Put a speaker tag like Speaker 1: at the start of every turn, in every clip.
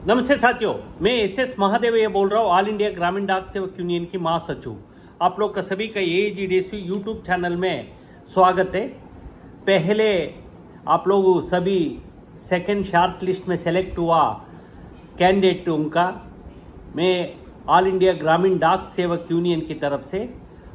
Speaker 1: नमस्ते साथियों, मैं एस महादेवಯ್య बोल रहा हूँ। ऑल इंडिया ग्रामीण डाक सेवक यूनियन की महासचिव। आप लोग का सभी का AGDSU यूट्यूब चैनल में स्वागत है। पहले आप लोग सभी सेकंड शॉर्ट लिस्ट में सेलेक्ट हुआ कैंडिडेट उनका मैं ऑल इंडिया ग्रामीण डाक सेवक यूनियन की तरफ से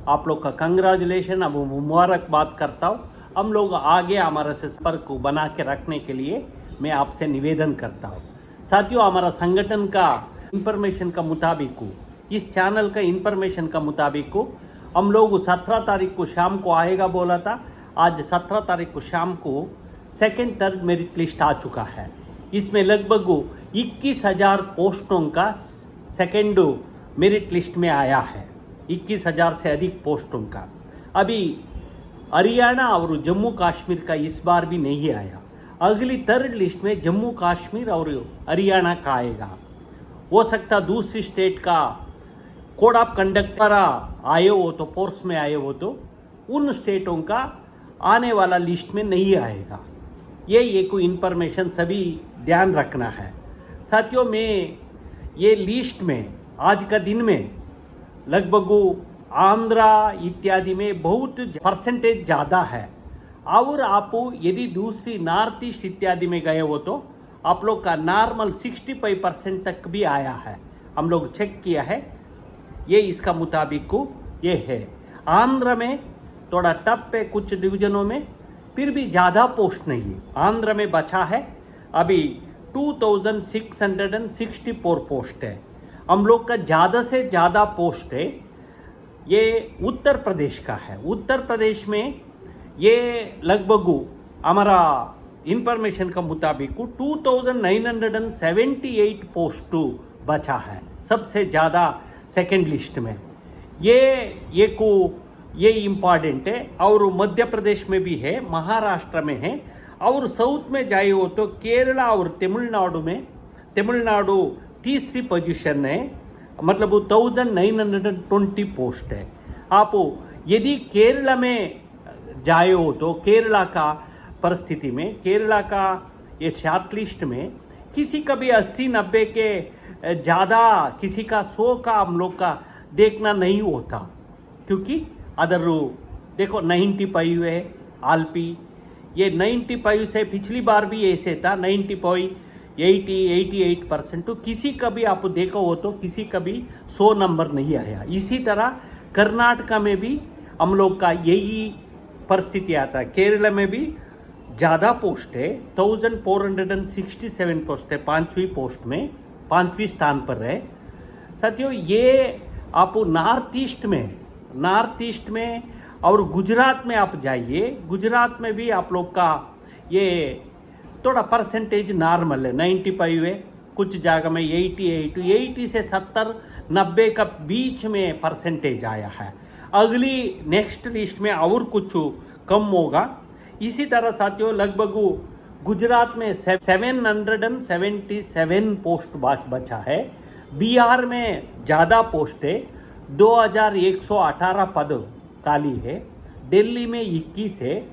Speaker 1: आप लोग का कंग्रेचुलेशन अब मुबारकबाद करता हूँ। हम लोग आगे हमारा संपर्क बना के रखने के लिए मैं आपसे निवेदन करता हूँ। साथियों, हमारा संगठन का इंफॉर्मेशन का मुताबिक इस चैनल का इंफॉर्मेशन का मुताबिक हम लोग 17 तारीख को शाम को आएगा बोला था। आज 17 तारीख को शाम को सेकेंड थर्ड मेरिट लिस्ट आ चुका है। इसमें लगभग 21,000 पोस्टों का सेकेंड मेरिट लिस्ट में आया है। 21,000 से अधिक पोस्टों का अभी हरियाणा और जम्मू कश्मीर का इस बार भी नहीं आया। अगली थर्ड लिस्ट में जम्मू कश्मीर और हरियाणा का आएगा। हो सकता दूसरी स्टेट का कोड ऑफ कंडक्ट पर आए हो तो फोर्स में आए हो तो उन स्टेटों का आने वाला लिस्ट में नहीं आएगा। ये एक इंफॉर्मेशन सभी ध्यान रखना है। साथियों, मैं ये लिस्ट में आज का दिन में लगभग आंध्रा इत्यादि में बहुत परसेंटेज ज़्यादा है और आप यदि दूसरी नॉर्थ ईस्ट इत्यादि में गए हो तो आप लोग का नॉर्मल 65% तक भी आया है। हम लोग चेक किया है, ये इसका मुताबिक ये है। आंध्र में थोड़ा टफ है कुछ डिवीजनों में, फिर भी ज़्यादा पोस्ट नहीं है। आंध्र में बचा है अभी 2664 पोस्ट है। हम लोग का ज़्यादा से ज़्यादा पोस्ट है ये उत्तर प्रदेश का है। उत्तर प्रदेश में ये लगभग हमारा इंफॉर्मेशन का मुताबिक 2978 पोस्ट बचा है, सबसे ज़्यादा सेकेंड लिस्ट में। ये इम्पॉर्टेंट है। और मध्य प्रदेश में भी है, महाराष्ट्र में है और साउथ में जाए हो तो केरला और तमिलनाडु में, तमिलनाडु तीसरी पोजीशन है, मतलब 1920 पोस्ट है। आप यदि केरला में जाए हो तो केरला का परिस्थिति में, केरला का ये शॉर्ट लिस्ट में किसी का भी 80-90 के ज़्यादा, किसी का 100 का हम लोग का देखना नहीं होता, क्योंकि अदर देखो 95 है आलपी। ये 95 से पिछली बार भी ऐसे था 95, 88% तो किसी का भी आप देखो हो तो किसी का भी 100 नंबर नहीं आया। इसी तरह कर्नाटका में भी हम लोग का यही परिस्थिति आता है। केरला में भी ज़्यादा पोस्ट है, 1467 पोस्ट है, 5वीं पोस्ट में 5वीं स्थान पर है। साथियों, ये आप नॉर्थ ईस्ट में और गुजरात में आप जाइए, गुजरात में भी आप लोग का ये थोड़ा परसेंटेज नॉर्मल है, 95 है, कुछ जगह में 80 से 70-90 का बीच में परसेंटेज आया है। अगली नेक्स्ट लिस्ट में और कुछ कम होगा। इसी तरह साथियों, लगभग गुजरात में 777 पोस्ट बचा है। बिहार में ज़्यादा पोस्ट है, 2118 पद खाली है। दिल्ली में 21 है।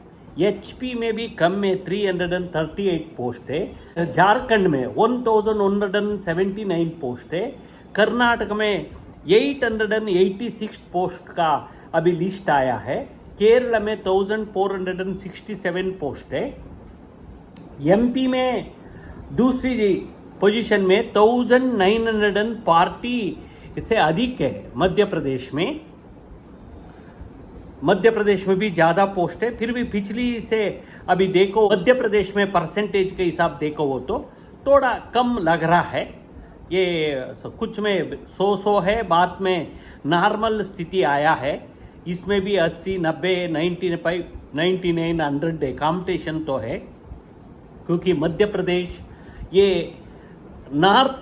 Speaker 1: HP में भी कम में 338 पोस्ट है। झारखंड में 1179 पोस्ट है। कर्नाटक में 886 पोस्ट का अभी लिस्ट आया है। केरला में 1467 पोस्ट है। MP में दूसरी पोजीशन में 1940 से अधिक है। मध्य प्रदेश में भी ज़्यादा पोस्ट है, फिर भी पिछली से अभी देखो मध्य प्रदेश में परसेंटेज के हिसाब देखो हो तो थोड़ा कम लग रहा है। ये कुछ में 100 है, बाद में नॉर्मल स्थिति आया है। इसमें भी 80, 90, 95, 99, 100 है। कॉम्पिटिशन तो है, क्योंकि मध्य प्रदेश ये नॉर्थ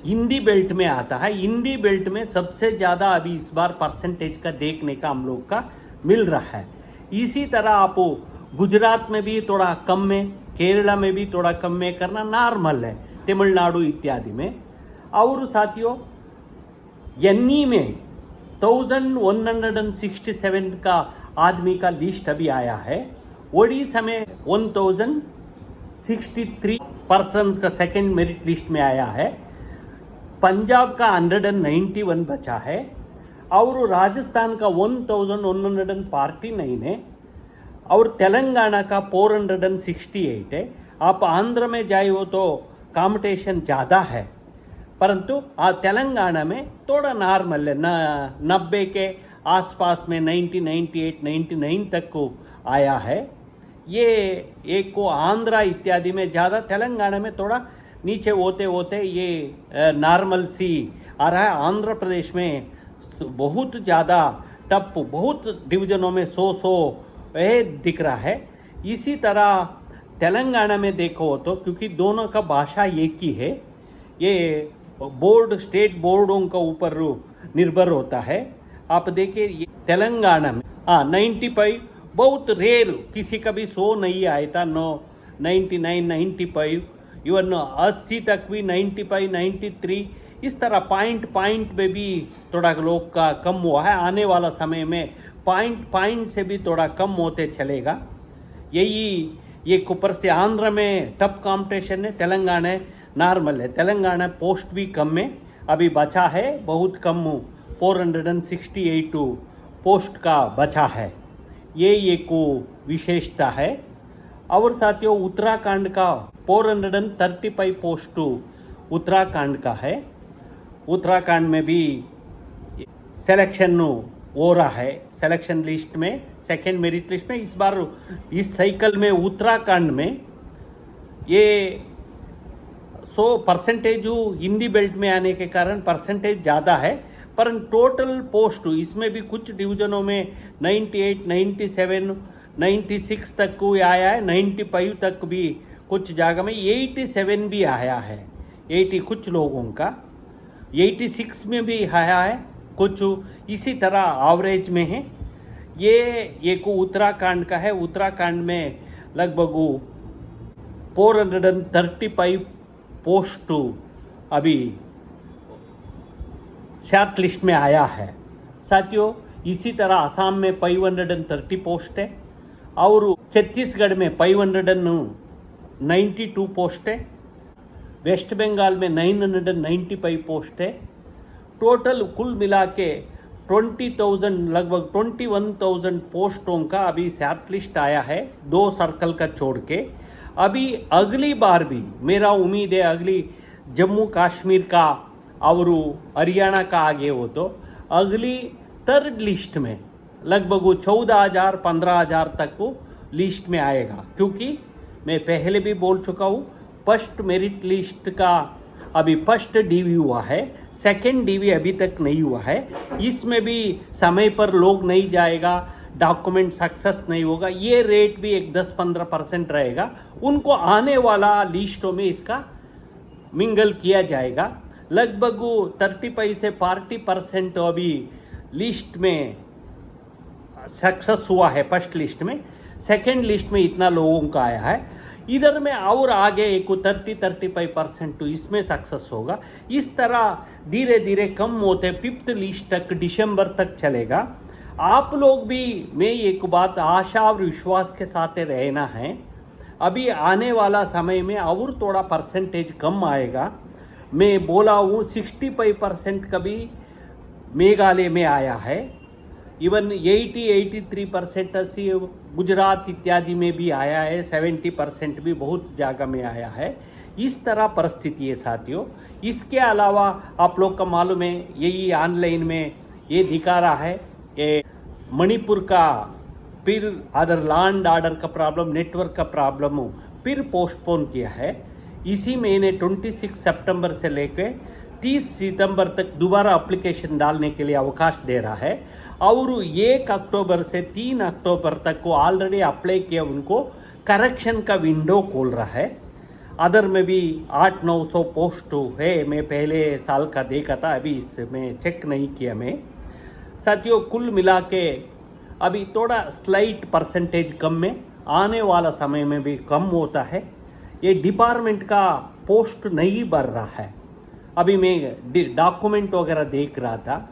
Speaker 1: हिंदी बेल्ट में आता है। हिंदी बेल्ट में सबसे ज़्यादा अभी इस बार परसेंटेज का देखने का हम लोग का मिल रहा है। इसी तरह आप गुजरात में भी थोड़ा कम में, केरला में भी थोड़ा कम में करना नॉर्मल है, तमिलनाडु इत्यादि में। और साथियों, NE में 1167 का आदमी का लिस्ट अभी आया है। ओडिशा में 1063 पर्सन्स का सेकंड मेरिट लिस्ट में आया है। पंजाब का 191 बचा है और राजस्थान का 1149 है और तेलंगाना का 468 है। आप आंध्र में जाए हो तो कंपटीशन ज़्यादा है, परंतु तेलंगाना में थोड़ा नॉर्मल है, 90 के आसपास में 90, 98, 99 तक को आया है। ये एक को आंध्रा इत्यादि में ज़्यादा, तेलंगाना में थोड़ा नीचे होते होते ये नॉर्मल सी आ रहा है। आंध्र प्रदेश में बहुत ज़्यादा टप, बहुत डिवीजनों में 100 दिख रहा है। इसी तरह तेलंगाना में देखो तो क्योंकि दोनों का भाषा एक ही है, ये बोर्ड स्टेट बोर्डों का ऊपर निर्भर होता है। आप देखिए ये तेलंगाना में 95 बहुत रेयर, किसी का भी 100 नहीं आया था, 99, 95, इवन 80 तक भी 95, 93, इस तरह पॉइंट में भी थोड़ा लोग का कम हुआ है। आने वाला समय में पॉइंट से भी थोड़ा कम होते चलेगा। यही एक ऊपर से आंध्र में टफ कंपटीशन है, तेलंगाना नॉर्मल है। तेलंगाना पोस्ट भी कम में अभी बचा है, बहुत कम 468 पोस्ट का बचा है। ये एक विशेषता है। और साथियों उत्तराखंड का 435 पोस्ट उत्तराखंड का है। उत्तराखंड में भी सिलेक्शन हो रहा है, सिलेक्शन लिस्ट में, सेकेंड मेरिट लिस्ट में। इस बार इस साइकिल में उत्तराखंड में ये 100% हिंदी बेल्ट में आने के कारण परसेंटेज ज़्यादा है, पर टोटल पोस्ट इसमें भी कुछ डिवीजनों में 98, 97, 96 तक को आया है, 95 तक भी कुछ जगह में 87 भी आया है, 80 कुछ लोगों का, 86 में भी आया है कुछ, इसी तरह एवरेज में है। ये एक उत्तराखंड का है। उत्तराखंड में लगभग 435 पोस्ट अभी शॉर्ट लिस्ट में आया है। साथियों इसी तरह असम में 530 पोस्ट है और छत्तीसगढ़ में 592 पोस्ट है। वेस्ट बंगाल में 995 पोस्ट है। टोटल कुल मिला के 20,000 लगभग 21,000 पोस्टों का अभी शॉर्ट लिस्ट आया है, 2 सर्कल का छोड़ के। अभी अगली बार भी मेरा उम्मीद है अगली जम्मू कश्मीर का और हरियाणा का आगे हो तो अगली थर्ड लिस्ट में लगभग 14,000 15,000 तक को लिस्ट में आएगा। क्योंकि मैं पहले भी बोल चुका हूँ, फर्स्ट मेरिट लिस्ट का अभी फर्स्ट डीवी हुआ है, सेकंड डीवी अभी तक नहीं हुआ है। इसमें भी समय पर लोग नहीं जाएगा, डॉक्यूमेंट सक्सेस नहीं होगा, ये रेट भी एक 10-15% रहेगा। उनको आने वाला लिस्टों में इसका मिंगल किया जाएगा। लगभग 35 से 40% अभी लिस्ट में सक्सेस हुआ है फर्स्ट लिस्ट में। सेकंड लिस्ट में इतना लोगों का आया है, इधर में और आगे एक 30-35% इसमें सक्सेस होगा। इस तरह धीरे धीरे कम होते फिफ्थ लिस्ट तक दिसंबर तक चलेगा। आप लोग भी मैं एक बात आशा और विश्वास के साथ रहना है, अभी आने वाला समय में और थोड़ा परसेंटेज कम आएगा। मैं बोला हूँ 65% कभी मेघालय में आया है, इवन 80-83% ऐसी गुजरात इत्यादि में भी आया है, 70% भी बहुत जगह में आया है। इस तरह परिस्थिति है साथियों। इसके अलावा आप लोग का मालूम है यही ऑनलाइन में ये दिखा रहा है कि मणिपुर का फिर अदर लैंड ऑर्डर का प्रॉब्लम, नेटवर्क का प्रॉब्लम फिर पोस्टपोन किया है। इसी महीने 26 सितंबर से लेकर 30 सितंबर तक दोबारा एप्लीकेशन डालने के लिए अवकाश दे रहा है और 1 अक्टूबर से 3 अक्टूबर तक को ऑलरेडी अप्लाई किया, उनको करेक्शन का विंडो खोल रहा है। अदर में भी 800-900 पोस्ट है, मैं पहले साल का देखा था, अभी इसमें चेक नहीं किया मैं। साथियों कुल मिला के अभी थोड़ा स्लाइट परसेंटेज कम में, आने वाला समय में भी कम होता है। ये डिपार्टमेंट का पोस्ट नहीं बढ़ रहा है। अभी मैं डॉक्यूमेंट वगैरह देख रहा था,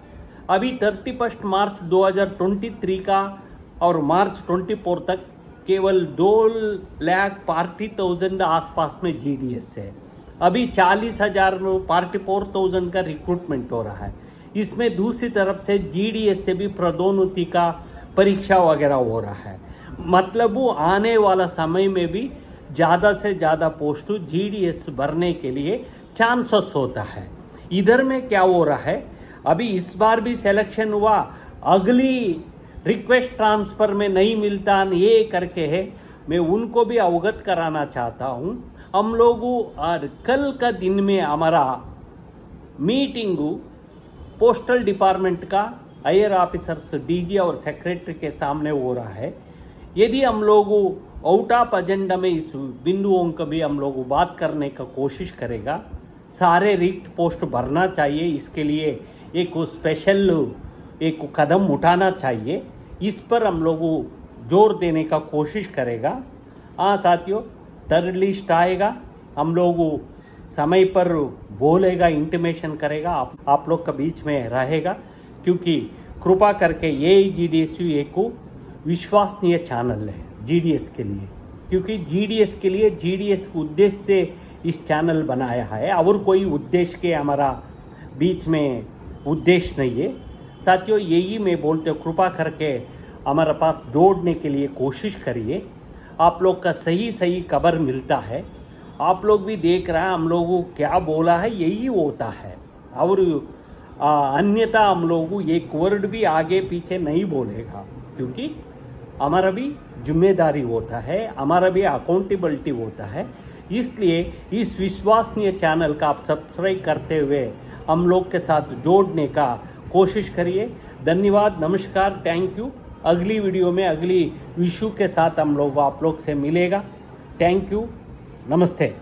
Speaker 1: अभी 31 मार्च 2023 का और मार्च 24 तक केवल 2,40,000 आसपास में GDS है। अभी 40,000 44,000 का रिक्रूटमेंट हो रहा है। इसमें दूसरी तरफ से जीडीएस से भी पदोन्नति का परीक्षा वगैरह हो रहा है। मतलब वो आने वाला समय में भी ज़्यादा से ज़्यादा पोस्ट जीडीएस भरने के लिए चांसेस होता है। इधर में क्या हो रहा है, अभी इस बार भी सिलेक्शन हुआ, अगली रिक्वेस्ट ट्रांसफ़र में नहीं मिलता, ये करके है। मैं उनको भी अवगत कराना चाहता हूँ। हम लोग और कल का दिन में हमारा मीटिंग पोस्टल डिपार्टमेंट का हायर ऑफिसर्स डीजी और सेक्रेटरी के सामने हो रहा है। यदि हम लोग आउट ऑफ एजेंडा में इस बिंदुओं का भी हम लोग बात करने का कोशिश करेगा। सारे रिक्त पोस्ट भरना चाहिए, इसके लिए एक स्पेशल एक कदम उठाना चाहिए, इस पर हम लोग जोर देने का कोशिश करेगा। हाँ साथियों, थर्ड लिस्ट आएगा, हम लोग समय पर बोलेगा, इंटीमेशन करेगा, आप लोग के बीच में रहेगा। क्योंकि कृपा करके ये जीडीएसयू एक विश्वसनीय चैनल है जीडीएस के लिए, क्योंकि जीडीएस के लिए जीडीएस के उद्देश्य से इस चैनल बनाया है और कोई उद्देश्य के हमारा बीच में उद्देश्य नहीं है। साथियों, यही मैं बोलते हूँ, कृपा करके हमारे पास जोड़ने के लिए कोशिश करिए। आप लोग का सही खबर मिलता है, आप लोग भी देख रहे हैं हम लोगों क्या बोला है, यही होता है। और अन्यथा हम लोग एक वर्ड भी आगे पीछे नहीं बोलेगा, क्योंकि हमारा भी जिम्मेदारी होता है, हमारा भी अकाउंटेबिलिटी होता है। इसलिए इस विश्वसनीय चैनल का आप सब्सक्राइब करते हुए हम लोग के साथ जोड़ने का कोशिश करिए। धन्यवाद, नमस्कार, थैंक यू। अगली वीडियो में अगली इशू के साथ हम लोग आप लोग से मिलेगा। थैंक यू, नमस्ते।